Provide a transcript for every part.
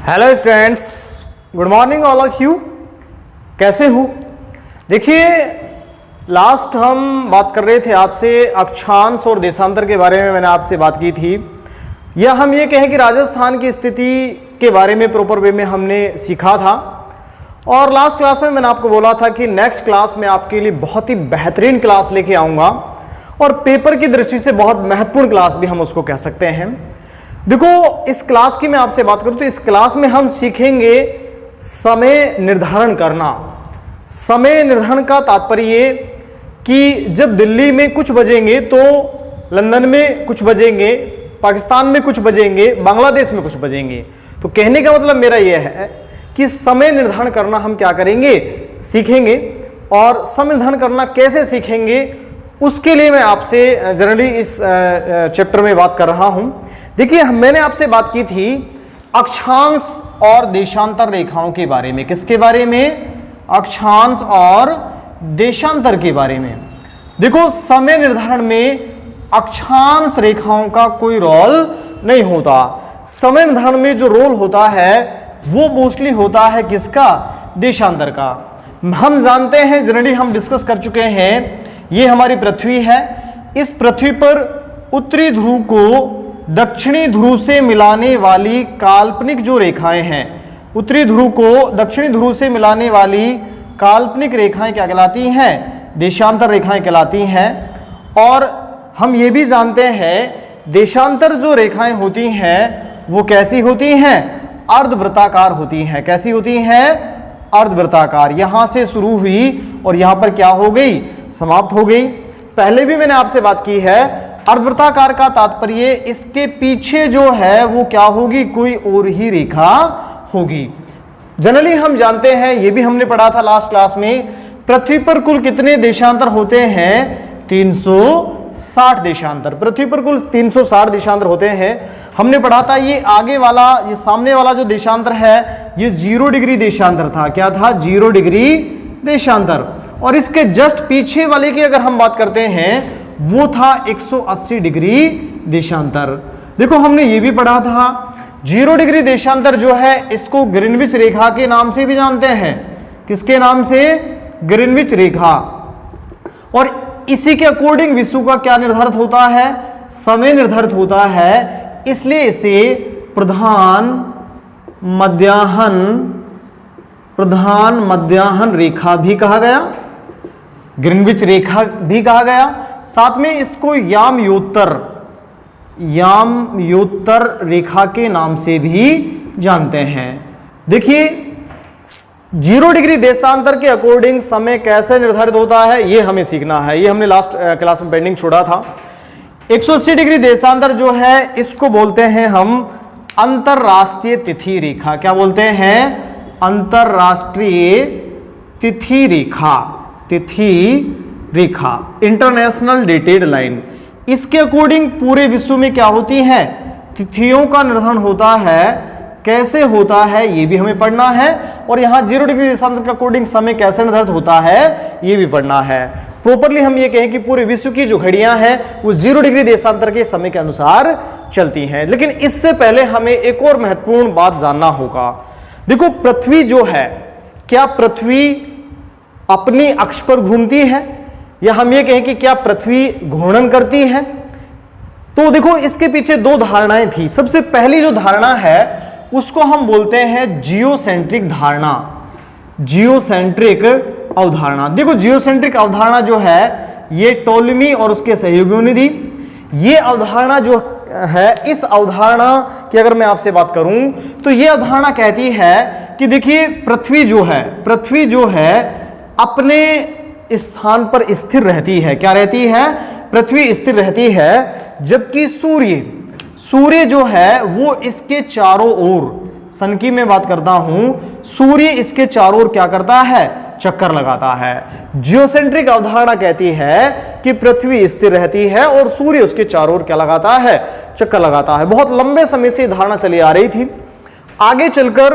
Hello students, good morning all of you. कैसे हो? देखिए, लास्ट हम बात कर रहे थे आपसे अक्षांश और देशांतर के बारे में। मैंने आपसे बात की थी, या हम ये कहें कि राजस्थान की स्थिति के बारे में प्रॉपर वे में हमने सीखा था। और लास्ट क्लास में मैंने आपको बोला था कि नेक्स्ट क्लास में आपके लिए बहुत ही बेहतरीन क्लास लेके आऊँगा, और पेपर की दृष्टि से बहुत महत्वपूर्ण क्लास भी हम उसको कह सकते हैं। देखो, इस क्लास की मैं आपसे बात करूं तो इस क्लास में हम सीखेंगे समय निर्धारण करना। समय निर्धारण का तात्पर्य ये कि जब दिल्ली में कुछ बजेंगे तो लंदन में कुछ बजेंगे, पाकिस्तान में कुछ बजेंगे, बांग्लादेश में कुछ बजेंगे। तो कहने का मतलब मेरा यह है कि समय निर्धारण करना हम क्या करेंगे, सीखेंगे। और समय निर्धारण करना कैसे सीखेंगे, उसके लिए मैं आपसे जनरली इस चैप्टर में बात कर रहा हूं। देखिए, मैंने आपसे बात की थी अक्षांश और देशांतर रेखाओं के बारे में। किसके बारे में? अक्षांश और देशांतर के बारे में। देखो, समय निर्धारण में अक्षांश रेखाओं का कोई रोल नहीं होता। समय निर्धारण में जो रोल होता है वो मोस्टली होता है किसका? देशांतर का। हम जानते हैं, जनरली हम डिस्कस कर चुके हैं, ये हमारी पृथ्वी है। इस पृथ्वी पर उत्तरी ध्रुव को दक्षिणी ध्रुव से मिलाने वाली काल्पनिक जो रेखाएं हैं, उत्तरी ध्रुव को दक्षिणी ध्रुव से मिलाने वाली काल्पनिक रेखाएं क्या कहलाती हैं? देशांतर रेखाएं कहलाती हैं। और हम ये भी जानते हैं देशांतर जो रेखाएं होती हैं वो कैसी होती हैं? अर्धवृत्ताकार होती हैं। कैसी होती हैं? अर्धवृत्ताकार। यहां से शुरू हुई और यहां पर क्या हो गई? समाप्त हो गई। पहले भी मैंने आपसे बात की है, अर्धवृत्ताकार का तात्पर्य इसके पीछे जो है वो क्या होगी? कोई और ही रेखा होगी। जनरली हम जानते हैं, ये भी हमने पढ़ा था लास्ट क्लास में, पृथ्वी पर कुल कितने देशांतर होते हैं? 360 देशांतर। पृथ्वी पर कुल 360 देशांतर होते हैं। हमने पढ़ा था ये आगे वाला, ये सामने वाला जो देशांतर है ये 0 डिग्री देशांतर था। क्या था? 0 डिग्री देशांतर। और इसके जस्ट पीछे वाले की अगर हम बात करते हैं वो था 180 डिग्री देशांतर। देखो, हमने ये भी पढ़ा था 0 डिग्री देशांतर जो है इसको ग्रीनविच रेखा के नाम से भी जानते हैं। किसके नाम से? ग्रीनविच रेखा। और इसी के अकॉर्डिंग विश्व का क्या निर्धारित होता है? समय निर्धारित होता है। इसलिए इसे प्रधान मध्याह्न रेखा भी कहा गया, ग्रीनविच रेखा भी कहा गया। साथ में इसको यामयोत्तर रेखा के नाम से भी जानते हैं। देखिए, 0 डिग्री देशांतर के अकॉर्डिंग समय कैसे निर्धारित होता है ये हमें सीखना है। ये हमने लास्ट क्लास में पेंडिंग छोड़ा था। 180 डिग्री देशांतर जो है इसको बोलते हैं हम अंतरराष्ट्रीय तिथि रेखा। क्या बोलते हैं? अंतरराष्ट्रीय तिथि रेखा, इंटरनेशनल डेटेड लाइन। इसके अकॉर्डिंग पूरे विश्व में क्या होती है? तिथियों का निर्धारण होता है। कैसे होता है ये भी हमें पढ़ना है। और यहां 0 डिग्री देशांतर के अकॉर्डिंग समय कैसे निर्धारित होता है ये भी पढ़ना है। प्रॉपरली हम ये कहें कि पूरे विश्व की जो घड़ियां हैं वो 0 डिग्री देशांतर के समय के अनुसार चलती हैं। लेकिन इससे पहले हमें एक और महत्वपूर्ण बात जानना होगा। देखो, पृथ्वी जो है, क्या पृथ्वी अपनी अक्ष पर घूमती है, या हम ये कहें कि क्या पृथ्वी घूर्णन करती है? तो देखो, इसके पीछे दो धारणाएं थी। सबसे पहली जो धारणा है उसको हम बोलते हैं जियोसेंट्रिक धारणा, जियोसेंट्रिक अवधारणा। देखो, जियोसेंट्रिक अवधारणा जो है ये टोलेमी और उसके सहयोगियों ने दी। ये अवधारणा जो है, इस अवधारणा की अगर मैं आपसे बात करूं तो ये अवधारणा कहती है कि देखिए, पृथ्वी जो है अपने स्थान पर स्थिर रहती है। क्या रहती है? पृथ्वी स्थिर रहती है, जबकि सूर्य जो है वो इसके चारों ओर, सन की मैं बात करता हूं, सूर्य इसके चारों ओर क्या करता है? चक्कर लगाता है। जियोसेंट्रिक अवधारणा कहती है कि पृथ्वी स्थिर रहती है और सूर्य उसके चारों ओर क्या लगाता है? चक्कर लगाता है। बहुत लंबे समय से धारणा चली आ रही थी। आगे चलकर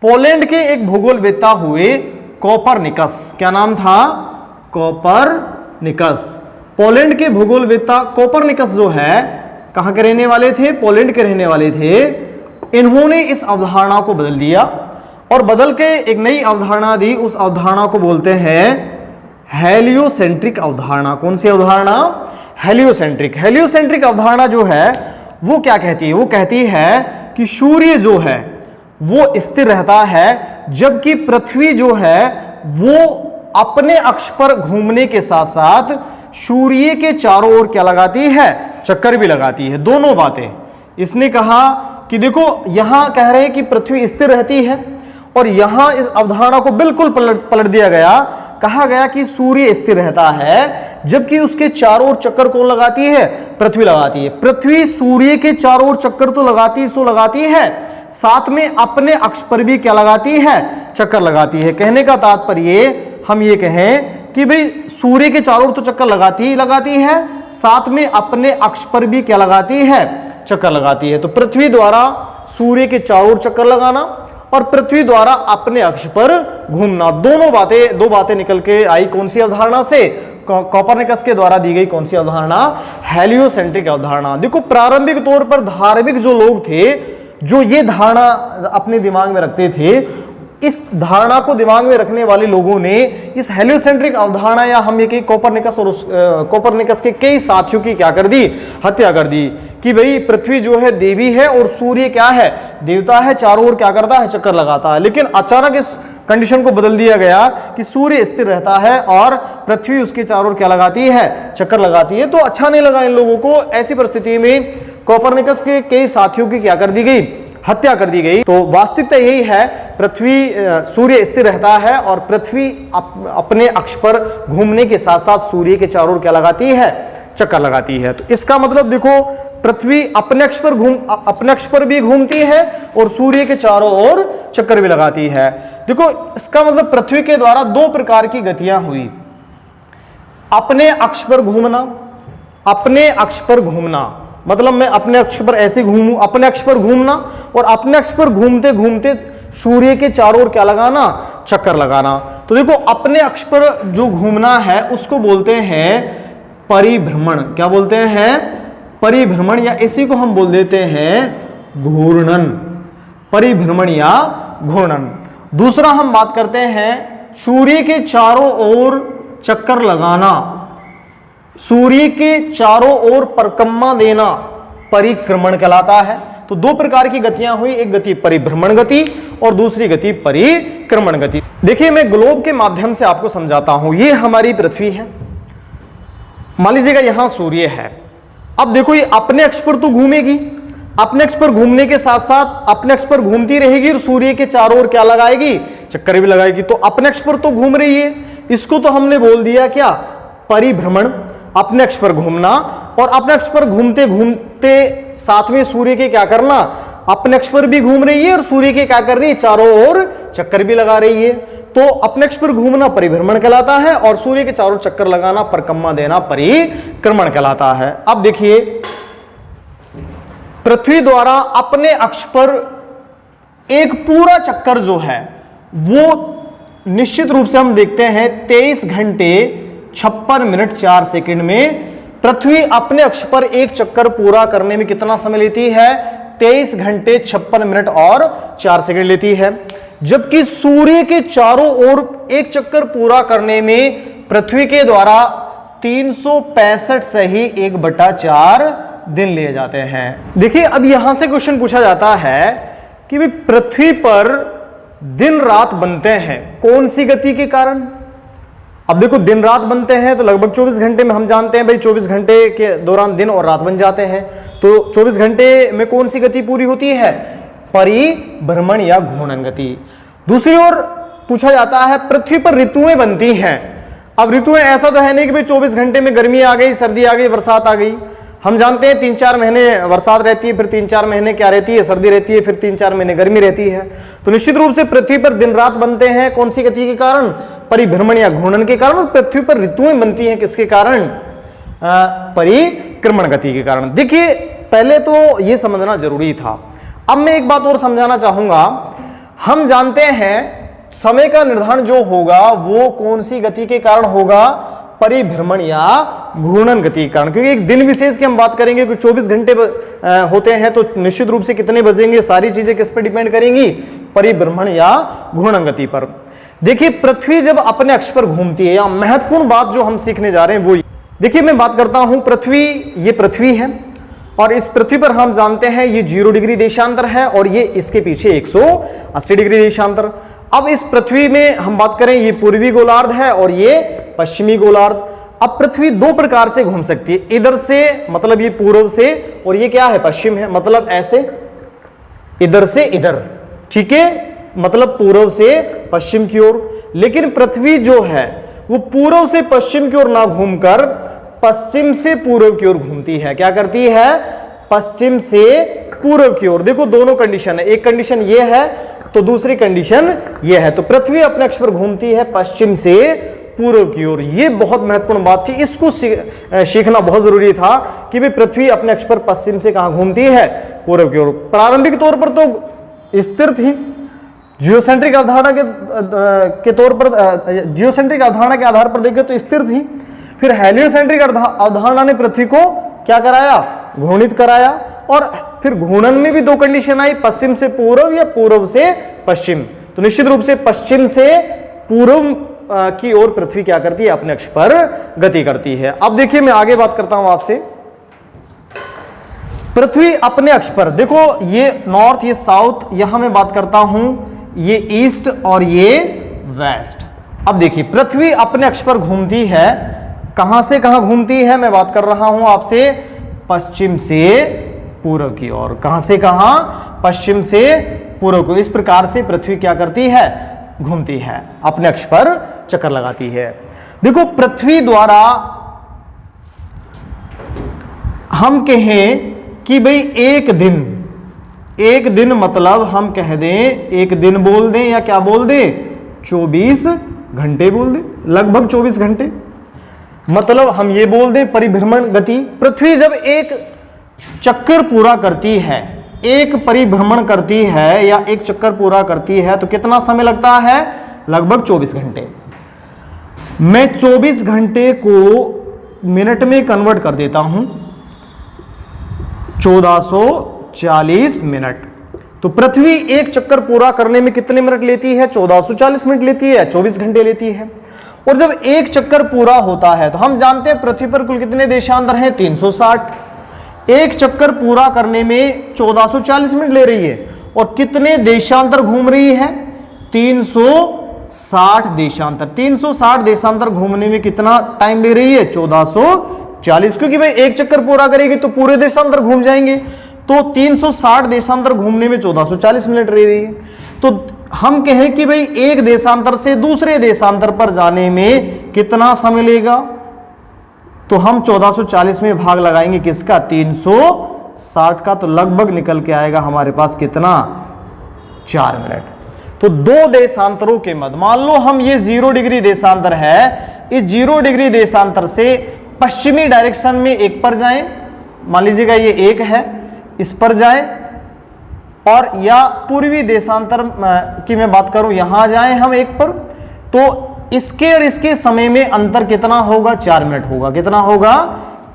पोलैंड के एक भूगोलवेत्ता हुए कोपरनिकस। क्या नाम था? कोपरनिकस। पोलैंड के भूगोलवेत्ता कोपरनिकस जो है कहां के रहने वाले थे? पोलैंड के रहने वाले थे। इन्होंने इस अवधारणा को बदल दिया और बदल के एक नई अवधारणा दी। उस अवधारणा को बोलते हैं हेलियोसेंट्रिक अवधारणा। कौन सी अवधारणा? हेलियोसेंट्रिक। हेलियोसेंट्रिक अवधारणा जो है वो क्या कहती है? वो कहती है कि सूर्य जो है वो स्थिर रहता है, जबकि पृथ्वी जो है वो अपने अक्ष पर घूमने के साथ साथ सूर्य के चारों ओर क्या लगाती है? चक्कर भी लगाती है। दोनों बातें इसने कहा कि देखो, यहां कह रहे हैं कि पृथ्वी स्थिर रहती है और यहां इस अवधारणा को बिल्कुल पलट दिया गया। कहा गया कि सूर्य स्थिर रहता है, जबकि उसके चारों ओर चक्कर कौन लगाती है? पृथ्वी लगाती है। पृथ्वी सूर्य के चारों ओर चक्कर तो लगाती है, साथ में अपने अक्ष पर भी क्या लगाती है? चक्कर लगाती है। कहने का तात्पर्य हम ये कहें कि भाई सूर्य के चारों ओर तो चक्कर लगाती है, साथ में अपने अक्ष पर भी क्या लगाती है? चक्कर लगाती है। तो पृथ्वी द्वारा सूर्य के चारों ओर चक्कर लगाना और पृथ्वी द्वारा अपने अक्ष पर घूमना, दो बातें निकल के आई। कौन सी अवधारणा से? कोपरनिकस के द्वारा दी गई कौन सी अवधारणा? हेलियोसेंट्रिक अवधारणा। देखो, प्रारंभिक तौर पर धार्मिक जो लोग थे, जो ये धारणा अपने दिमाग में रखते थे, इस धारणा को दिमाग में रखने वाले लोगों ने इस हेलियोसेंट्रिक अवधारणा, या हम ये कहीं कोपरनिकस के कई साथियों की क्या कर दी? हत्या कर दी कि भाई पृथ्वी जो है देवी है और सूर्य क्या है? देवता है, चारों ओर क्या करता है? चक्कर लगाता है। लेकिन अचानक इस कंडीशन को बदल दिया गया कि सूर्य स्थिर रहता है और पृथ्वी उसके चारों ओर क्या लगाती है? चक्कर लगाती है। तो अच्छा नहीं लगा इन लोगों को। ऐसी परिस्थिति में कोपरनिकस के कई साथियों की क्या कर दी गई? हत्या कर दी गई। तो वास्तविकता यही है, सूर्य स्थिर रहता है और पृथ्वी अपने अक्ष पर घूमने के साथ साथ सूर्य के चारों ओर क्या लगाती है? चक्कर लगाती है। तो इसका मतलब देखो, पृथ्वी अपने अक्ष पर भी घूमती है और सूर्य के चारों ओर चक्कर भी लगाती है। देखो, इसका मतलब पृथ्वी के द्वारा दो प्रकार की गतियां हुई। अपने अक्ष पर घूमना मतलब मैं अपने अक्ष पर ऐसे घूमूं, अपने अक्ष पर घूमना, और अपने अक्ष पर घूमते घूमते सूर्य के चारों ओर क्या लगाना? चक्कर लगाना। तो देखो, अपने अक्ष पर जो घूमना है उसको बोलते हैं परिभ्रमण। क्या बोलते हैं? परिभ्रमण, या इसी को हम बोल देते हैं घूर्णन। परिभ्रमण या घूर्णन। दूसरा हम बात करते हैं सूर्य के चारों ओर चक्कर लगाना, सूर्य के चारों ओर परिक्रमा देना, परिक्रमण कहलाता है। तो दो प्रकार की गतियां हुई, एक गति परिभ्रमण गति और दूसरी गति परिक्रमण गति। देखिए, मैं ग्लोब के माध्यम से आपको समझाता हूं। ये हमारी पृथ्वी है, मान लीजिएगा यहां सूर्य है। अब देखो, ये अपने अक्ष पर तो घूमेगी, अपने अक्ष पर घूमने के साथ साथ अपने अक्ष पर घूमती रहेगी और सूर्य के चारों ओर क्या लगाएगी? चक्कर भी लगाएगी। तो अपने अक्ष पर तो घूम रही है, इसको तो हमने बोल दिया क्या? परिभ्रमण। अपने अक्ष पर घूमना, और अपने अक्ष पर घूमते घूमते साथ में सूर्य के क्या करना? अपने अक्ष पर भी घूम रही है और सूर्य के क्या कर रही है? चारों ओर चक्कर भी लगा रही है। तो अपने अक्ष पर घूमना परिभ्रमण कहलाता है और सूर्य के चारों चक्कर लगाना, परिक्रमा देना, परिक्रमण कहलाता है। अब देखिए, पृथ्वी द्वारा अपने अक्ष पर एक पूरा चक्कर जो है वो निश्चित रूप से हम देखते हैं 23 घंटे 56 मिनट 4 सेकंड में पृथ्वी अपने अक्ष पर एक चक्कर पूरा करने में कितना समय लेती है? 23 घंटे 56 मिनट और 4 सेकंड लेती है। जबकि सूर्य के चारों ओर एक चक्कर पूरा करने में पृथ्वी के द्वारा 365 से ही 1/4 दिन लिए जाते हैं। देखिए, अब यहां से क्वेश्चन पूछा जाता है कि भाई पृथ्वी पर दिन रात बनते हैं कौन सी गति के कारण? अब देखो, दिन रात बनते हैं तो लगभग 24 घंटे में हम जानते हैं भाई 24 घंटे के दौरान दिन और रात बन जाते हैं। तो 24 घंटे में कौन सी गति पूरी होती है? परिभ्रमण या घूर्णन गति। दूसरी ओर पूछा जाता है पृथ्वी पर ऋतुएं बनती हैं। अब ऋतुएं ऐसा तो है नहीं कि भाई 24 घंटे में गर्मी आ गई, सर्दी आ गई, बरसात आ गई। हम जानते हैं 3-4 महीने बरसात रहती है, फिर 3-4 महीने क्या रहती है? सर्दी रहती है, फिर 3-4 महीने गर्मी रहती है। तो निश्चित रूप से पृथ्वी पर दिन रात बनते हैं कौन सी गति के कारण? परिभ्रमण या घूर्णन के कारण। और पृथ्वी पर ऋतुएं बनती हैं किसके कारण? परिक्रमण गति के कारण। देखिए, पहले तो यह समझना जरूरी था। अब मैं एक बात और समझाना चाहूंगा। हम जानते हैं समय का निर्धारण जो होगा वो कौन सी गति के कारण होगा? परिभ्रमण या घूर्णन गति के कारण, क्योंकि एक दिन विशेष की हम बात करेंगे कि 24 घंटे होते हैं, तो निश्चित रूप से कितने बजेंगे, सारी चीजें किस पर डिपेंड करेंगी, परिभ्रमण या घूर्णन गति पर। देखिए पृथ्वी जब अपने अक्ष पर घूमती है, या महत्वपूर्ण बात जो हम सीखने जा रहे हैं वो, देखिए मैं बात करता हूं पृथ्वी, ये पृथ्वी है और इस पृथ्वी पर हम जानते हैं ये 0 डिग्री देशांतर है और ये इसके पीछे 180 डिग्री देशांतर। अब इस पृथ्वी में हम बात करें, ये पूर्वी गोलार्ध है और ये पश्चिमी गोलार्ध। अब पृथ्वी दो प्रकार से घूम सकती है, इधर से मतलब ये पूर्व से, और ये क्या है, पश्चिम है, मतलब ऐसे इधर से इधर, ठीक है, मतलब पूर्व से पश्चिम की ओर। लेकिन पृथ्वी जो है वो पूर्व से पश्चिम की ओर ना घूमकर पश्चिम से पूर्व की ओर घूमती है। क्या करती है, पश्चिम से पूर्व की ओर। देखो दोनों कंडीशन है, एक कंडीशन ये है तो दूसरी कंडीशन ये है। तो पृथ्वी अपने अक्ष पर घूमती है पश्चिम से पूर्व की ओर। ये बहुत महत्वपूर्ण बात थी, इसको सीखना बहुत जरूरी था कि भाई पृथ्वी अपने अक्ष पर पश्चिम से कहां घूमती है, पूर्व की ओर। प्रारंभिक तौर पर तो स्थिर थी, जियोसेंट्रिक अवधारणा के तौर पर, जियोसेंट्रिक अवधारणा के आधार पर देखें तो स्थिर थी। फिर हेलियोसेंट्रिक अवधारणा ने पृथ्वी को क्या कराया, घूर्णित कराया। और फिर घूर्णन में भी दो कंडीशन आई, पश्चिम से पूर्व या पूर्व से पश्चिम। तो निश्चित रूप से पश्चिम से पूर्व की ओर पृथ्वी क्या करती है, अपने अक्ष पर गति करती है। अब देखिए मैं आगे बात करता हूं आपसे, पृथ्वी अपने अक्ष पर, देखो ये नॉर्थ, ये साउथ, यहां मैं बात करता हूं, ये ईस्ट और ये वेस्ट। अब देखिए पृथ्वी अपने अक्ष पर घूमती है, कहां से कहां घूमती है, मैं बात कर रहा हूं आपसे पश्चिम से पूर्व की ओर। कहां से कहां, पश्चिम से पूर्व को। इस प्रकार से पृथ्वी क्या करती है, घूमती है, अपने अक्ष पर चक्कर लगाती है। देखो पृथ्वी द्वारा हम कहें कि भाई एक दिन मतलब हम कह दें, एक दिन बोल दें या क्या बोल दें, 24 घंटे बोल दें, लगभग 24 घंटे। मतलब हम ये बोल दें परिभ्रमण गति। पृथ्वी जब एक चक्कर पूरा करती है, एक परिभ्रमण करती है या एक चक्कर पूरा करती है, तो कितना समय लगता है, लगभग 24 घंटे। मैं 24 घंटे को मिनट में कन्वर्ट कर देता हूं, 1440 मिनट। तो पृथ्वी एक चक्कर पूरा करने में कितने मिनट लेती है, 1440 मिनट लेती है, 24 घंटे लेती है। और जब एक चक्कर पूरा होता है तो हम जानते हैं पृथ्वी पर कुल कितने देशांतर हैं, 360। एक चक्कर पूरा करने में 1440 मिनट ले रही है और कितने देशांतर घूम रही है, 360 देशांतर। 360 देशांतर घूमने में कितना टाइम ले रही है, 1440। क्योंकि भाई एक चक्कर पूरा करेगी तो पूरे देशांतर घूम जाएंगे, तो 360 देशांतर घूमने में 1440 मिनट ले रही है। तो हम कहें कि भाई एक देशांतर से दूसरे देशांतर पर जाने में कितना समय लेगा, तो हम 1440 में भाग लगाएंगे किसका, 360 का, तो लगभग निकल के आएगा हमारे पास कितना, 4 मिनट। तो दो देशांतरों के मध्य, मान लो हम ये 0 डिग्री देशांतर है, इस 0 डिग्री देशांतर से पश्चिमी डायरेक्शन में एक पर जाएं, मान लीजिएगा ये एक है, इस पर जाएं, और या पूर्वी देशांतर की मैं बात करूं, यहां जाएं हम एक पर, तो इसके और इसके समय में अंतर कितना होगा, 4 मिनट होगा। कितना होगा,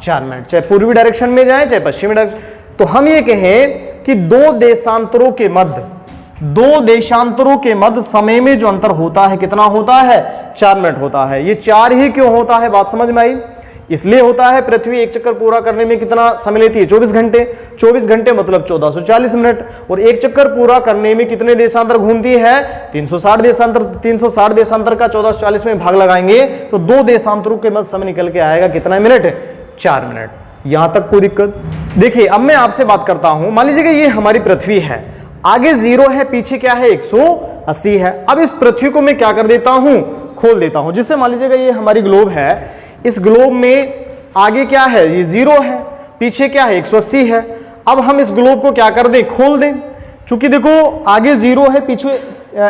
4 मिनट, चाहे पूर्वी डायरेक्शन में जाएं चाहे पश्चिमी डायरेक्शन। तो हम ये कहें कि दो देशांतरों के मध्य समय में जो अंतर होता है कितना होता है, 4 मिनट होता है। ये 4 ही क्यों होता है, बात समझ में आई? इसलिए होता है पृथ्वी एक चक्कर पूरा करने में कितना समय लेती है, 24 घंटे। 24 घंटे मतलब 1440 मिनट। और एक चक्कर पूरा करने में कितने देशांतर घूमती है, 360 देशांतर। 360 देशांतर का 1440 में भाग लगाएंगे तो दो देशांतरों के मध्य समय निकल के आएगा कितना मिनट, 4 मिनट। यहां तक कोई दिक्कत? देखिए अब मैं आपसे बात करता हूं, मान लीजिए ये हमारी पृथ्वी है, आगे 0 है, पीछे क्या है, 180 है। अब इस पृथ्वी को मैं क्या कर देता हूं, खोल देता हूं। जिससे मान लीजिएगा ये हमारी ग्लोब है, इस ग्लोब में आगे क्या है, ये 0 है, पीछे क्या है, 180 है। अब हम इस ग्लोब को क्या कर दें, खोल दें। चूंकि देखो आगे 0 है, पीछे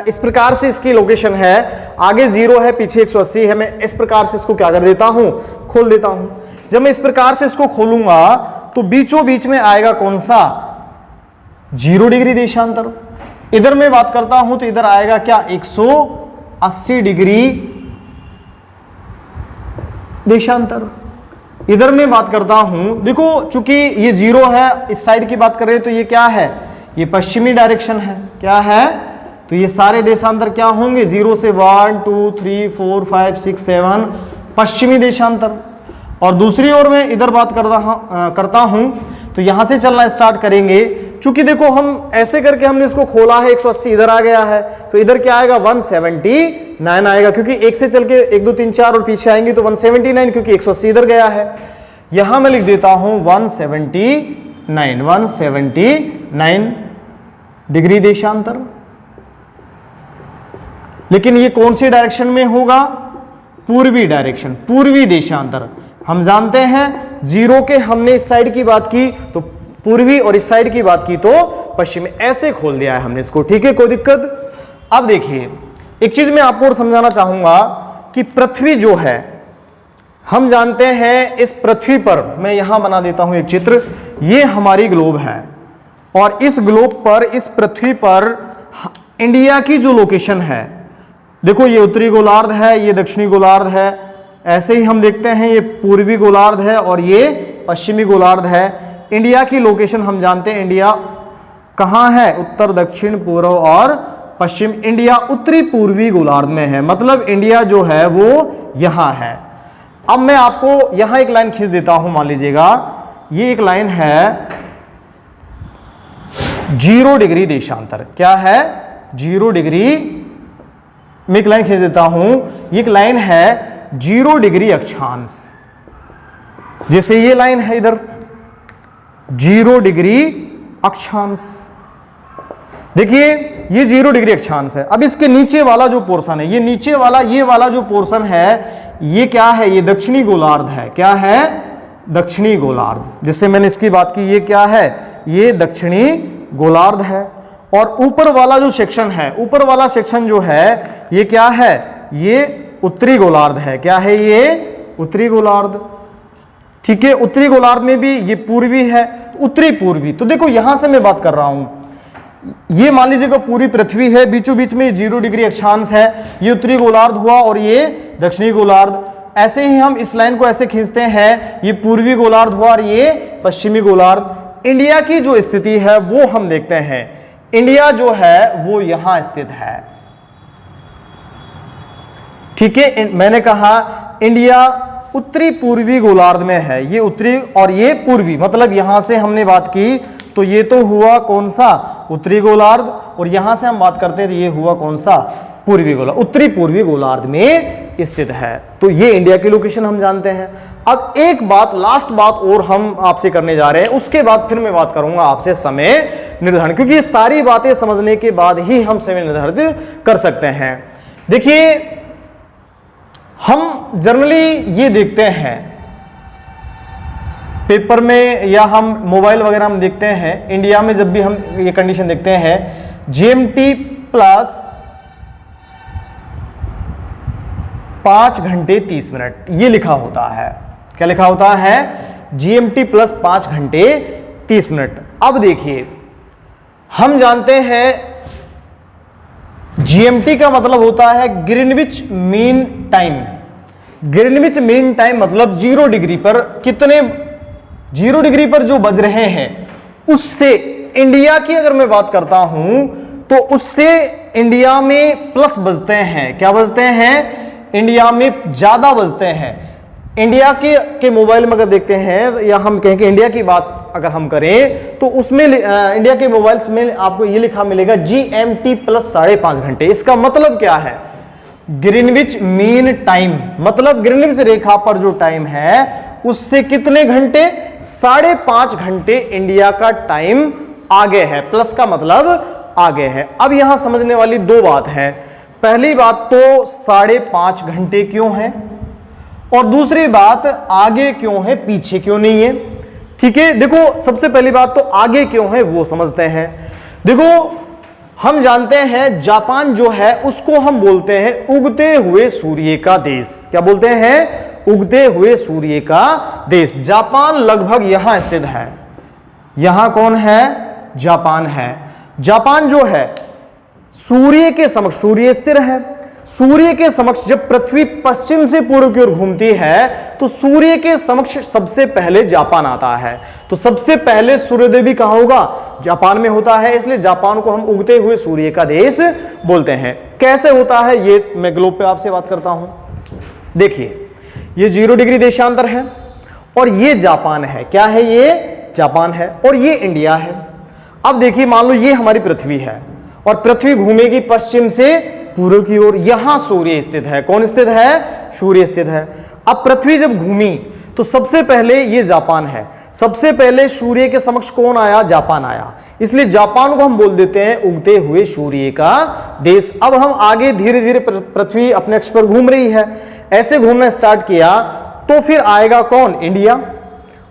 इस प्रकार से इसकी लोकेशन है, आगे 0 है, पीछे 180 है। मैं इस प्रकार से इसको क्या कर देता हूं, खोल देता हूं। जब मैं इस प्रकार से इसको खोलूंगा तो बीचों बीच में आएगा कौन सा, 0 डिग्री देशांतर। इधर मैं बात करता हूं तो इधर आएगा क्या, 180 डिग्री देशांतर। इधर मैं बात करता हूं, देखो चूंकि ये 0 है, इस साइड की बात कर रहे हैं तो ये क्या है, ये पश्चिमी डायरेक्शन है, क्या है, तो ये सारे देशांतर क्या होंगे, 0 से 1 2 3 4 5 6 7 पश्चिमी देशांतर। और दूसरी ओर मैं इधर बात करता हूं तो यहां से चलना स्टार्ट करेंगे। चूंकि देखो हम ऐसे करके हमने इसको खोला है, 180 इधर आ गया है, तो इधर क्या आएगा 179 आएगा, क्योंकि एक से चल के 1 2 3 4 और पीछे आएंगे तो 179, क्योंकि 180 इधर गया है। यहां मैं लिख देता हूं 179 डिग्री देशांतर। लेकिन ये कौन सी डायरेक्शन में होगा, पूर्वी डायरेक्शन, पूर्वी देशांतर। हम जानते हैं 0 के हमने इस साइड की बात की तो पूर्वी और इस साइड की बात की तो पश्चिमी, ऐसे खोल दिया है हमने इसको, ठीक है, कोई दिक्कत। अब देखिए एक चीज मैं आपको और समझाना चाहूंगा कि पृथ्वी जो है, हम जानते हैं इस पृथ्वी पर, मैं यहां बना देता हूं एक चित्र, ये हमारी ग्लोब है और इस ग्लोब पर, इस पृथ्वी पर इंडिया की जो लोकेशन है, देखो ये उत्तरी गोलार्ध है, ये दक्षिणी गोलार्ध है, ऐसे ही हम देखते हैं ये पूर्वी गोलार्ध है और ये पश्चिमी गोलार्ध है। इंडिया की लोकेशन हम जानते हैं, इंडिया कहाँ है, उत्तर दक्षिण पूर्व और पश्चिम। इंडिया उत्तरी पूर्वी गोलार्ध में है, मतलब इंडिया जो है वो यहां है। अब मैं आपको यहां एक लाइन खींच देता हूं, मान लीजिएगा ये एक लाइन है 0 डिग्री देशांतर, क्या है 0 डिग्री, मैं एक लाइन खींच देता हूं, ये एक लाइन है 0 डिग्री अक्षांश, जैसे ये लाइन है इधर 0 डिग्री अक्षांश, देखिए ये 0 डिग्री अक्षांश है। अब इसके नीचे वाला जो पोर्शन है, ये नीचे वाला, ये वाला जो पोर्शन है, ये क्या है, ये दक्षिणी गोलार्ध है, क्या है, दक्षिणी गोलार्ध, जिससे मैंने इसकी बात की, ये क्या है, ये दक्षिणी गोलार्ध है। और ऊपर वाला जो सेक्शन है, ऊपर वाला सेक्शन जो है, ये क्या है, ये उत्तरी गोलार्ध है, क्या है, ये उत्तरी गोलार्ध, ठीक है। उत्तरी गोलार्ध में भी ये पूर्वी है, उत्तरी पूर्वी। तो देखो यहां से मैं बात कर रहा हूं, ये मान लीजिएगा पूरी पृथ्वी है, बीचों बीच में 0 डिग्री अक्षांश है, ये उत्तरी गोलार्ध हुआ और ये दक्षिणी गोलार्ध। ऐसे ही हम इस लाइन को ऐसे खींचते हैं, ये पूर्वी गोलार्ध हुआ और ये पश्चिमी गोलार्ध। इंडिया की जो स्थिति है वो हम देखते हैं, इंडिया जो है वो यहां स्थित है, ठीक है। मैंने कहा इंडिया उत्तरी पूर्वी गोलार्ध में है, ये उत्तरी और ये पूर्वी, मतलब यहां से हमने बात की तो ये तो हुआ कौन सा, उत्तरी गोलार्ध, और यहां से हम बात करते हैं तो ये हुआ कौन सा, पूर्वी गोलार्ध, उत्तरी पूर्वी गोलार्ध में स्थित है। तो ये इंडिया की लोकेशन हम जानते हैं। अब एक बात, लास्ट बात और हम आपसे करने जा रहे हैं, उसके बाद फिर मैं बात करूंगा आपसे समय निर्धारण, क्योंकि ये सारी बातें समझने के बाद ही हम समय निर्धारित कर सकते हैं। देखिए हम जनरली ये देखते हैं पेपर में या हम मोबाइल वगैरह हम देखते हैं, इंडिया में जब भी हम ये कंडीशन देखते हैं GMT प्लस 5 घंटे 30 मिनट, ये लिखा होता है, क्या लिखा होता है, GMT प्लस 5 घंटे 30 मिनट। अब देखिए हम जानते हैं GMT का मतलब होता है Greenwich mean time. Greenwich mean time मतलब 0 डिग्री पर कितने, 0 डिग्री पर जो बज रहे हैं उससे, इंडिया की अगर मैं बात करता हूं तो उससे इंडिया में प्लस बजते हैं, क्या बजते हैं, इंडिया में ज्यादा बजते हैं। इंडिया के मोबाइल में अगर देखते हैं या हम कहें कि इंडिया की बात अगर हम करें तो उसमें इंडिया के मोबाइल्स में आपको ये लिखा मिलेगा GMT प्लस 5.5 घंटे। इसका मतलब क्या है, ग्रीनविच मीन टाइम, मतलब ग्रीनविच रेखा पर जो टाइम है उससे कितने घंटे, 5.5 घंटे इंडिया का टाइम आगे है, प्लस का मतलब आगे है। अब यहां समझने वाली दो बात है, पहली बात तो 5.5 घंटे क्यों है, और दूसरी बात आगे क्यों है, पीछे क्यों नहीं है, ठीक है। देखो सबसे पहली बात तो आगे क्यों है वो समझते हैं। देखो हम जानते हैं जापान जो है उसको हम बोलते हैं उगते हुए सूर्य का देश, क्या बोलते हैं, उगते हुए सूर्य का देश। जापान लगभग यहां स्थित है, यहां कौन है, जापान है। जापान जो है सूर्य के समक्ष, सूर्य स्थिर है, सूर्य के समक्ष जब पृथ्वी पश्चिम से पूर्व की ओर घूमती है तो सूर्य के समक्ष सबसे पहले जापान आता है। तो सबसे पहले सूर्योदय भी कहां होगा? जापान में होता है, इसलिए जापान को हम उगते हुए सूर्य का देश बोलते हैं। कैसे होता है ये मैं ग्लोब पे आपसे बात करता हूं। देखिए ये 0 डिग्री देशांतर है और ये जापान है। क्या है? ये जापान है और ये इंडिया है। अब देखिए मान लो ये हमारी पृथ्वी है और पृथ्वी घूमेगी पश्चिम से पूर्व की ओर। यहां सूर्य स्थित है। कौन स्थित है? सूर्य स्थित है। अब पृथ्वी जब घूमी तो सबसे पहले ये जापान है। सबसे पहले सूर्य के समक्ष कौन आया? जापान आया। इसलिए जापान को हम बोल देते हैं उगते हुए सूर्य का देश। अब हम आगे धीरे धीरे पृथ्वी अपने अक्ष पर घूम रही है। ऐसे घूमना स्टार्ट किया तो फिर आएगा कौन? इंडिया।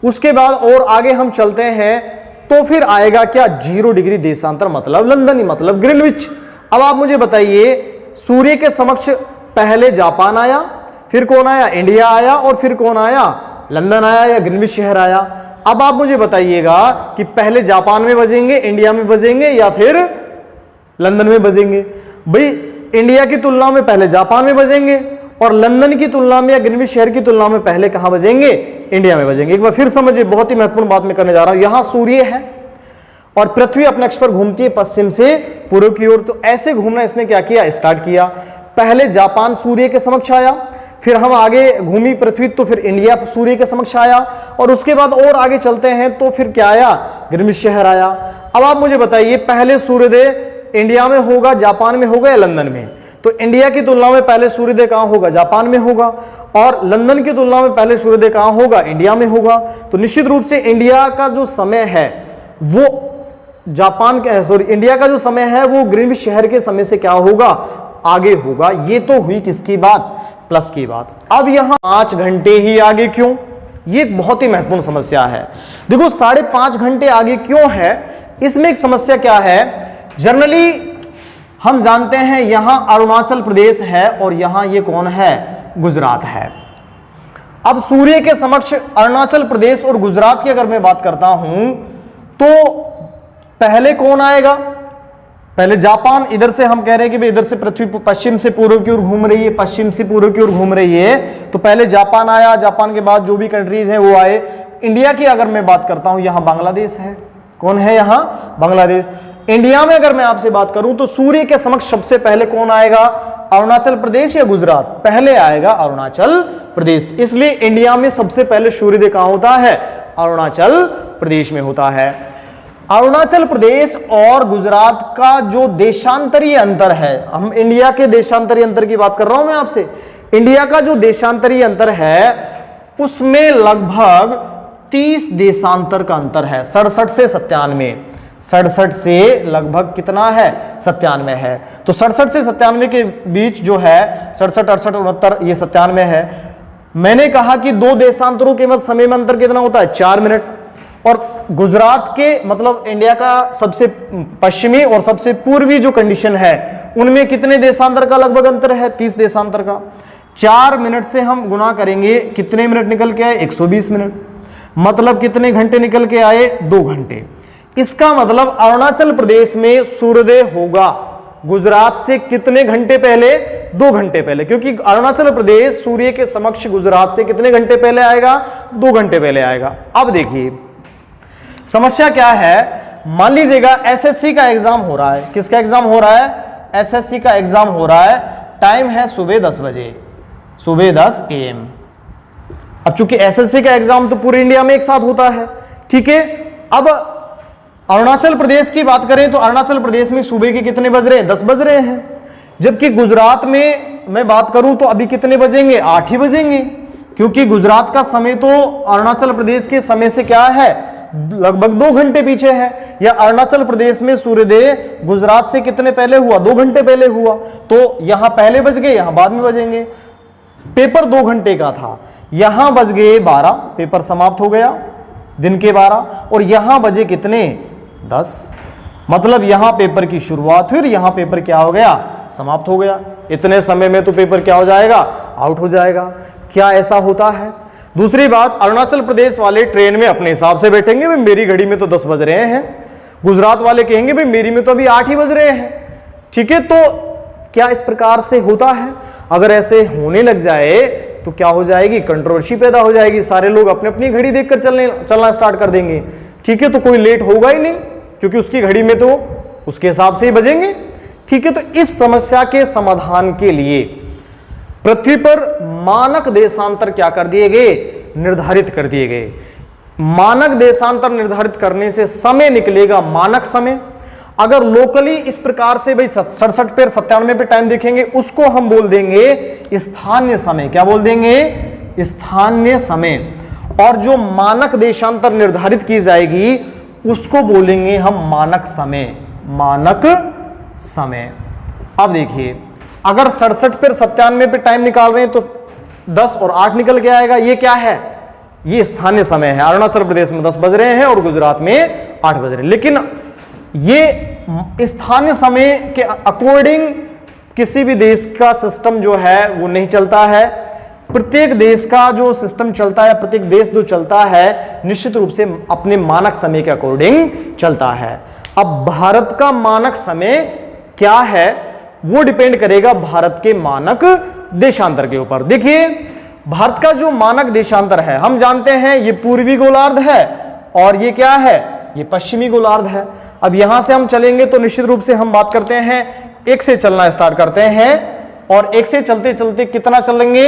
उसके बाद और आगे हम चलते हैं तो फिर आएगा क्या? 0 डिग्री देशांतर मतलब लंदन, मतलब ग्रीनविच। अब आप मुझे बताइए सूर्य के समक्ष पहले जापान आया, फिर कौन आया? इंडिया आया, और फिर कौन आया? लंदन आया या ग्रीनविच शहर आया। अब आप मुझे बताइएगा कि पहले जापान में बजेंगे, इंडिया में बजेंगे या फिर लंदन में बजेंगे? भाई इंडिया की तुलना में पहले जापान में बजेंगे और लंदन की तुलना में या ग्रीनविच शहर की तुलना में पहले कहां बजेंगे? इंडिया में बजेंगे। एक बार फिर समझिए, बहुत ही महत्वपूर्ण बात मैं करने जा रहा हूं। यहां सूर्य है और पृथ्वी अपने अक्ष पर घूमती है पश्चिम से पूर्व की ओर। तो ऐसे घूमना इसने क्या किया? स्टार्ट किया। पहले जापान सूर्य के समक्ष आया, फिर हम आगे घूमी पृथ्वी तो फिर इंडिया सूर्य के समक्ष आया, और उसके बाद और आगे चलते हैं तो फिर क्या आया? ग्रीनविच शहर आया। अब आप मुझे बताइए पहले सूर्योदय इंडिया में होगा, जापान में होगा या लंदन में? तो इंडिया की तुलना में पहले सूर्योदय कहां होगा? जापान में होगा। और लंदन की तुलना में पहले सूर्योदय कहां होगा? इंडिया में होगा। तो निश्चित रूप से इंडिया का जो समय है वो जापान का, सॉरी, इंडिया का जो समय है वो ग्रीनविच शहर के समय से क्या होगा? आगे होगा। ये तो हुई किसकी बात? प्लस की बात। अब यहां 5 घंटे ही आगे क्यों? ये एक बहुत ही महत्वपूर्ण समस्या है। देखो 5.5 घंटे आगे क्यों है? इसमें एक समस्या क्या है? जनरली हम जानते हैं यहां अरुणाचल प्रदेश है और यहां ये कौन है? गुजरात है। अब सूर्य के समक्ष अरुणाचल प्रदेश और गुजरात की अगर मैं बात करता हूं तो पहले कौन आएगा? पहले जापान। इधर से हम कह रहे हैं कि भाई इधर से पृथ्वी पश्चिम से पूर्व की ओर घूम रही है, पश्चिम से पूर्व की ओर घूम रही है, तो पहले जापान आया, जापान के बाद जो भी कंट्रीज हैं वो आए। इंडिया की अगर मैं बात करता हूं यहां बांग्लादेश है। कौन है यहां? बांग्लादेश। इंडिया में अगर मैं आपसे बात करूं तो सूर्य के समक्ष सबसे पहले कौन आएगा? अरुणाचल प्रदेश या गुजरात? पहले आएगा अरुणाचल प्रदेश। इसलिए इंडिया में सबसे पहले सूर्योदय कहां होता है? अरुणाचल प्रदेश में होता है। अरुणाचल प्रदेश और गुजरात का जो देशांतरीय अंतर है, हम इंडिया के देशांतरीय अंतर की बात कर रहा हूं मैं आपसे। इंडिया का जो देशांतरीय अंतर है उसमें लगभग 30 देशांतर का अंतर है। 67 से 97। 67 से लगभग कितना है? 97 है। तो 67 से 97 के बीच जो है 67, 68, 69 ये 97 है। मैंने कहा कि दो देशांतरों के मध्य समय में अंतर कितना होता है? 4 मिनट। और गुजरात के मतलब इंडिया का सबसे पश्चिमी और सबसे पूर्वी जो कंडीशन है उनमें कितने देशांतर का लगभग अंतर है? 30 देशांतर का। 4 मिनट से हम गुना करेंगे, कितने मिनट निकल के आए? 120 मिनट। मतलब कितने घंटे निकल के आए? 2 घंटे। इसका मतलब अरुणाचल प्रदेश में सूर्योदय होगा गुजरात से कितने घंटे पहले? 2 घंटे पहले, क्योंकि अरुणाचल प्रदेश सूर्य के समक्ष गुजरात से कितने घंटे पहले आएगा? 2 घंटे पहले आएगा। अब देखिए समस्या क्या है। मान लीजिएगा एसएससी का एग्जाम हो रहा है। किसका एग्जाम हो रहा है? एसएससी का एग्जाम हो रहा है। टाइम है सुबह 10 बजे, सुबह 10 AM। अब चूंकि एसएससी का एग्जाम तो पूरे इंडिया में एक साथ होता है, ठीक है। अब अरुणाचल प्रदेश की बात करें तो अरुणाचल प्रदेश में सुबह के कितने बज रहे हैं? 10 बज रहे हैं। जबकि गुजरात में मैं बात करूं तो अभी कितने बजेंगे? 8 ही बजेंगे, क्योंकि गुजरात का समय तो अरुणाचल प्रदेश के समय से क्या है? लगभग 2 घंटे पीछे है। या अरुणाचल प्रदेश में सूर्योदय गुजरात से कितने पहले हुआ? 2 घंटे पहले हुआ। तो यहां पहले बज गए, यहां बाद में बजेंगे। पेपर 2 घंटे का था, यहां बज गए 12, पेपर समाप्त हो गया दिन के 12, और यहां बजे कितने? 10। मतलब यहां पेपर की शुरुआत हुई और यहां पेपर क्या हो गया? समाप्त हो गया। इतने समय में तो पेपर क्या हो जाएगा? आउट हो जाएगा। क्या ऐसा होता है? दूसरी बात, अरुणाचल प्रदेश वाले ट्रेन में अपने हिसाब से बैठेंगे, भाई मेरी घड़ी में तो 10 बज रहे हैं। गुजरात वाले कहेंगे भाई मेरी में तो अभी 8 ही बज रहे हैं, ठीक है। तो क्या इस प्रकार से होता है? अगर ऐसे होने लग जाए तो क्या हो जाएगी, कंट्रोवर्सी पैदा हो जाएगी, सारे लोग अपनी अपनी घड़ी देखकर चलना स्टार्ट कर देंगे। ठीक है, तो कोई लेट होगा ही नहीं, क्योंकि उसकी घड़ी में तो उसके हिसाब से ही बजेंगे। ठीक है, तो इस समस्या के समाधान के लिए पृथ्वी पर मानक देशांतर क्या कर दिए गए, निर्धारित कर दिए गए। मानक देशांतर निर्धारित करने से समय निकलेगा मानक समय। अगर लोकली इस प्रकार से भाई 67 पे 97 पे टाइम देखेंगे, उसको हम बोल देंगे स्थानीय समय। क्या बोल देंगे, स्थानीय समय। और जो मानक देशांतर निर्धारित की जाएगी उसको बोलेंगे हम मानक समय, मानक समय। अब देखिए, अगर 67 पे 97 पे टाइम निकाल रहे हैं तो 10 और 8 निकल के आएगा। ये क्या है, ये स्थानीय समय है। अरुणाचल प्रदेश में 10 बज रहे हैं और गुजरात में 8 बज रहे हैं। लेकिन ये स्थानीय समय के अकॉर्डिंग किसी भी देश का सिस्टम जो है वो नहीं चलता है। प्रत्येक देश का जो सिस्टम चलता है, प्रत्येक देश जो चलता है निश्चित रूप से अपने मानक समय के अकॉर्डिंग चलता है। अब भारत का मानक समय क्या है वो डिपेंड करेगा भारत के मानक देशांतर के ऊपर। देखिए, भारत का जो मानक देशांतर है, हम जानते हैं ये पूर्वी गोलार्ध है और ये क्या है, ये पश्चिमी गोलार्ध है। अब यहां से हम चलेंगे तो निश्चित रूप से हम बात करते हैं, एक से चलना स्टार्ट करते हैं और एक से चलते चलते कितना चलेंगे,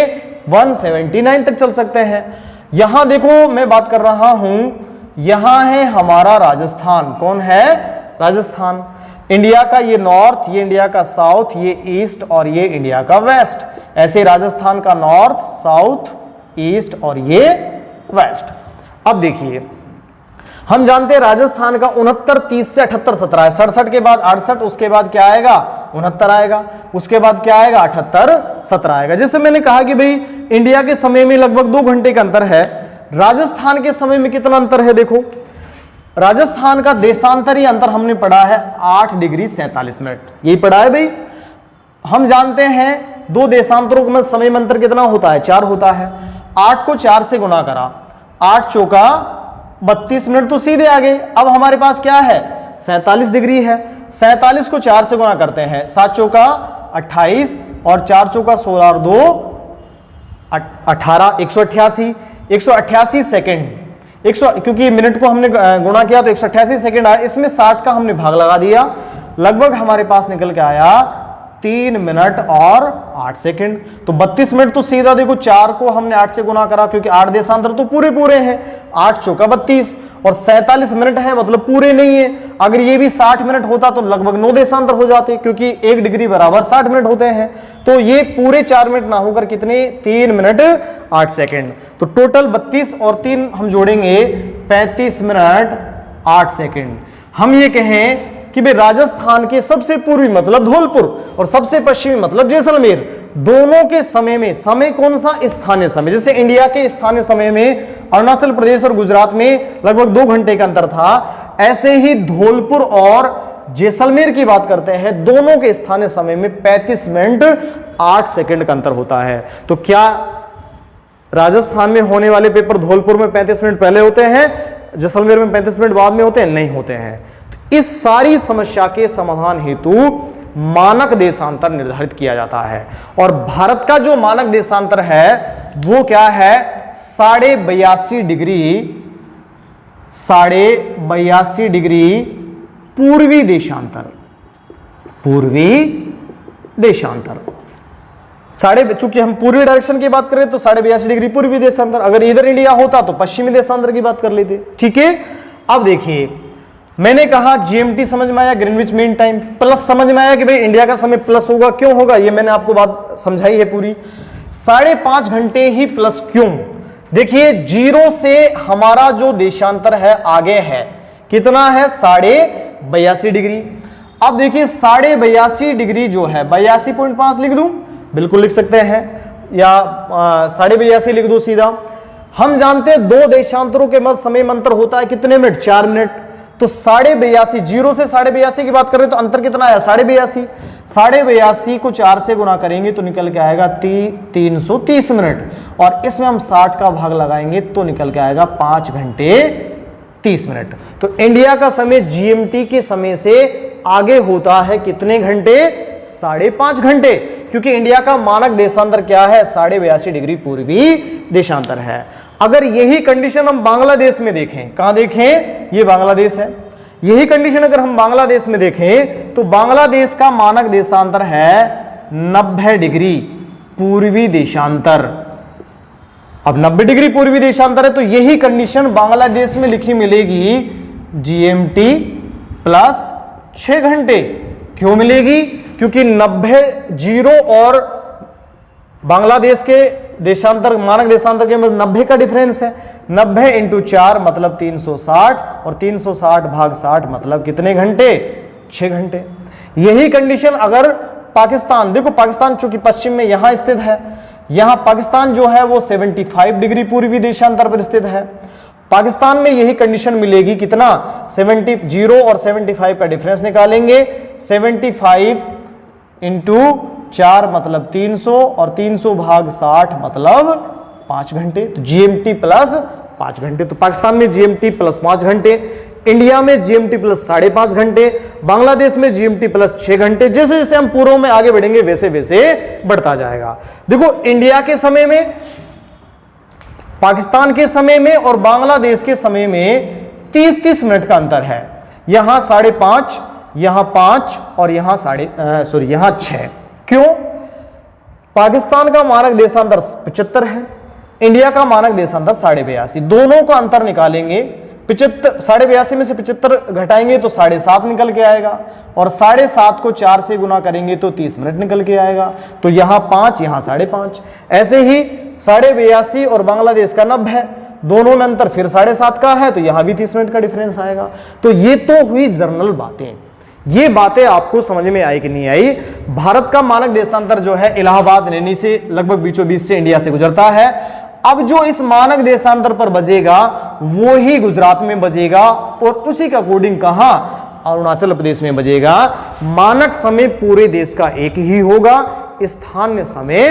179 तक चल सकते हैं। यहां देखो मैं बात कर रहा हूं, यहां है हमारा राजस्थान। कौन है, राजस्थान। इंडिया का ये नॉर्थ, ये इंडिया का साउथ, ये ईस्ट और ये इंडिया का वेस्ट। ऐसे राजस्थान का नॉर्थ, साउथ, ईस्ट और ये वेस्ट। अब देखिए, हम जानते हैं राजस्थान का 69, 30 से 78, 17 है। 67 के बाद 68, उसके बाद क्या आएगा, 69 आएगा, उसके बाद क्या आएगा, 78, 17 आएगा। जैसे मैंने कहा कि भाई इंडिया के समय में लगभग 2 घंटे का अंतर है, राजस्थान के समय में कितना अंतर है। देखो, राजस्थान का देशांतरीय अंतर हमने पढ़ा है 8 डिग्री 47 मिनट, यही पढ़ा है भाई। हम जानते हैं 2 देशांतरों में समय में अंतर कितना होता है, 4 होता है। 8 को 4 से गुना करा, 8 चौका 32 मिनट तो सीधे आ गए। अब हमारे पास क्या है, 47 डिग्री है। 47 को 4 से गुना करते हैं, 7 चौका 28 और 4 चौका 16 और 2 18, 188, 188 सेकेंड। क्योंकि मिनट को हमने गुणा किया तो 188 सेकेंड आया, इसमें 60 का हमने भाग लगा दिया, लगभग हमारे पास निकल के आया 3 मिनट और 8 सेकेंड। तो 32 मिनट तो सीधा देखो, 4 को हमने 8 से गुना करा क्योंकि 8 देशांतर तो पूरे पूरे हैं, 8 चौका 32 और 47 मिनट है, मतलब पूरे नहीं है। अगर ये भी 60 मिनट होता तो लगभग 9 देशांतर हो जाते, क्योंकि 1 डिग्री बराबर 60 मिनट होते हैं। तो ये पूरे 4 मिनट ना होकर कितने, 3 मिनट 8 सेकेंड। तो टोटल 32 और 3 हम जोड़ेंगे 35 मिनट 8 सेकेंड। हम ये कहें कि भाई राजस्थान के सबसे पूर्वी मतलब धौलपुर और सबसे पश्चिमी मतलब जैसलमेर, दोनों के समय में, समय कौन सा, स्थानीय समय। जैसे इंडिया के स्थानीय समय में अरुणाचल प्रदेश और गुजरात में लगभग 2 घंटे का अंतर था, ऐसे ही धौलपुर और जैसलमेर की बात करते हैं, दोनों के स्थानीय समय में 35 मिनट 8 सेकंड का अंतर होता है। तो क्या राजस्थान में होने वाले पेपर धौलपुर में 35 मिनट पहले होते हैं, जैसलमेर में 35 मिनट बाद में होते हैं, नहीं होते हैं। इस सारी समस्या के समाधान हेतु मानक देशांतर निर्धारित किया जाता है। और भारत का जो मानक देशांतर है वो क्या है, 82.5 डिग्री, 82.5 डिग्री पूर्वी देशांतर, पूर्वी देशांतर। चूंकि हम पूर्वी डायरेक्शन की बात करें तो 82.5 डिग्री पूर्वी देशांतर। अगर इधर इंडिया होता तो पश्चिमी देशांतर की बात कर लेते। ठीक है, अब देखिए, मैंने कहा जीएमटी समझ में आया, ग्रीनविच मीन टाइम, प्लस समझ में आया कि भाई इंडिया का समय प्लस होगा, क्यों होगा ये मैंने आपको बात समझाई है पूरी। 5.5 घंटे ही प्लस क्यों, देखिए 0 से हमारा जो देशांतर है आगे है, कितना है, 82.5 डिग्री। अब देखिए 82.5 डिग्री जो है, 82.5 लिख दूं, बिल्कुल लिख सकते हैं, या 82.5 लिख दो सीधा। हम जानते हैं 2 देशांतरों के मध्य समय में अंतर होता है कितने मिनट, 4 मिनट। तो 82.5, 0 से 82.5 की बात करें तो अंतर कितना आया, 82.5। 82.5 को 4 से गुना करेंगे तो निकल के आएगा 330 मिनट, और इसमें हम 60 का भाग लगाएंगे तो निकल के आएगा 5 घंटे 30 मिनट। तो इंडिया का समय जीएमटी के समय से आगे होता है कितने घंटे, 5.5 घंटे, क्योंकि इंडिया का मानक देशांतर क्या है, 82.5 डिग्री पूर्वी देशांतर है। अगर यही कंडीशन हम बांग्लादेश में देखें, कहां देखें, ये बांग्लादेश है, यही कंडीशन अगर हम बांग्लादेश में देखें तो बांग्लादेश का मानक देशांतर है 90 डिग्री पूर्वी देशांतर। अब 90 डिग्री पूर्वी देशांतर है तो यही कंडीशन बांग्लादेश में लिखी मिलेगी जीएमटी प्लस 6 घंटे। क्यों मिलेगी, क्योंकि 90 जीरो और बांग्लादेश के देशांतर मानक देशांतर के 90 का डिफरेंस है। 90 इंटू 4 मतलब 360 और 360 भाग 60 मतलब कितने घंटे, 6 घंटे। यही कंडीशन अगर पाकिस्तान, देखो पाकिस्तान चूंकि पश्चिम में यहां स्थित है, यहां पाकिस्तान जो है वो 75 डिग्री पूर्वी देशांतर पर स्थित है। पाकिस्तान में यही कंडीशन मिलेगी कितना, 0 और 75 का डिफरेंस निकालेंगे, 75 इंटू 4 मतलब 300 और 300 भाग 60 मतलब 5 घंटे। तो जीएमटी प्लस 5 घंटे, तो पाकिस्तान में जीएमटी प्लस 5 घंटे, इंडिया में जीएमटी प्लस 5.5 घंटे, बांग्लादेश में जीएमटी प्लस 6 घंटे। जैसे जैसे हम पूर्व में आगे बढ़ेंगे वैसे वैसे बढ़ता जाएगा। देखो इंडिया के समय में, पाकिस्तान के समय में और बांग्लादेश के समय में 30-30 मिनट का अंतर है। यहां 5.5, यहां 5 और यहां यहां 6। क्यों, पाकिस्तान का मानक देशांतर 75 है, इंडिया का मानक देशांतर 82.5, दोनों का अंतर निकालेंगे। 82.5 में से 75 घटाएंगे तो 7.5 निकल के आएगा, और 7.5 को 4 से गुना करेंगे तो 30 मिनट निकल के आएगा। तो यहां 5, यहां 5.5। ऐसे ही 82.5 और बांग्लादेश का 90, दोनों में अंतर फिर 7.5 का है, तो यहां भी 30 मिनट का डिफरेंस आएगा। तो ये तो हुई जर्नल बातें। ये बातें आपको समझ में आई कि नहीं आई। भारत का मानक देशांतर जो है इलाहाबाद नैनी से लगभग बीचों बीच से इंडिया से गुजरता है। अब जो इस मानक देशांतर पर बजेगा वो ही गुजरात में बजेगा, और उसी का कोडिंग कहां, अरुणाचल प्रदेश में बजेगा। मानक समय पूरे देश का एक ही होगा, स्थानीय समय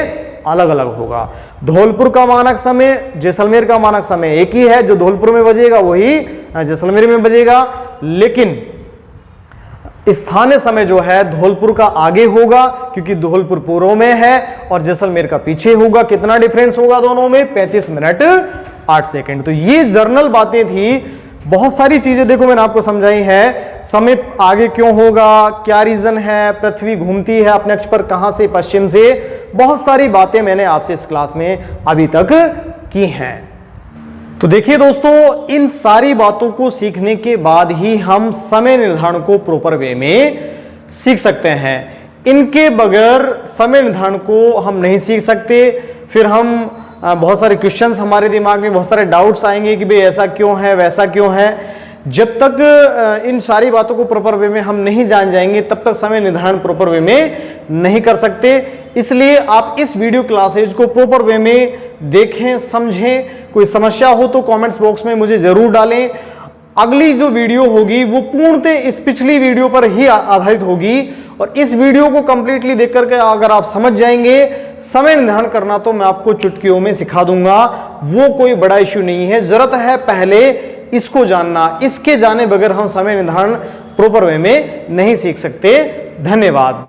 अलग अलग होगा। धौलपुर का मानक समय, जैसलमेर का मानक समय एक ही है, जो धौलपुर में बजेगा वही जैसलमेर में बजेगा, लेकिन स्थानीय समय जो है धौलपुर का आगे होगा, क्योंकि धौलपुर पूर्व में है और जैसलमेर का पीछे होगा। कितना डिफरेंस होगा दोनों में, 35 मिनट 8 सेकंड। तो ये जर्नल बातें थी। बहुत सारी चीजें देखो मैंने आपको समझाई है, समय आगे क्यों होगा, क्या रीजन है, पृथ्वी घूमती है अपने अक्ष पर कहां से, पश्चिम से। बहुत सारी बातें मैंने आपसे इस क्लास में अभी तक की हैं। तो देखिए दोस्तों, इन सारी बातों को सीखने के बाद ही हम समय निर्धारण को प्रॉपर वे में सीख सकते हैं। इनके बगैर समय निर्धारण को हम नहीं सीख सकते। फिर हम बहुत सारे क्वेश्चंस हमारे दिमाग में, बहुत सारे डाउट्स आएंगे कि भाई ऐसा क्यों है, वैसा क्यों है। जब तक इन सारी बातों को प्रॉपर वे में हम नहीं जान जाएंगे तब तक समय निर्धारण प्रॉपर वे में नहीं कर सकते। इसलिए आप इस वीडियो क्लासेज को प्रॉपर वे में देखें, समझें। कोई समस्या हो तो कमेंट्स बॉक्स में मुझे जरूर डालें। अगली जो वीडियो होगी वो पूर्णतः इस पिछली वीडियो पर ही आधारित होगी, और इस वीडियो को कंप्लीटली देख करके अगर आप समझ जाएंगे समय निर्धारण करना, तो मैं आपको चुटकियों में सिखा दूंगा। वो कोई बड़ा इश्यू नहीं है। जरूरत है पहले इसको जानना, इसके जाने बगैर हम समय निर्धारण प्रॉपर वे में नहीं सीख सकते। धन्यवाद।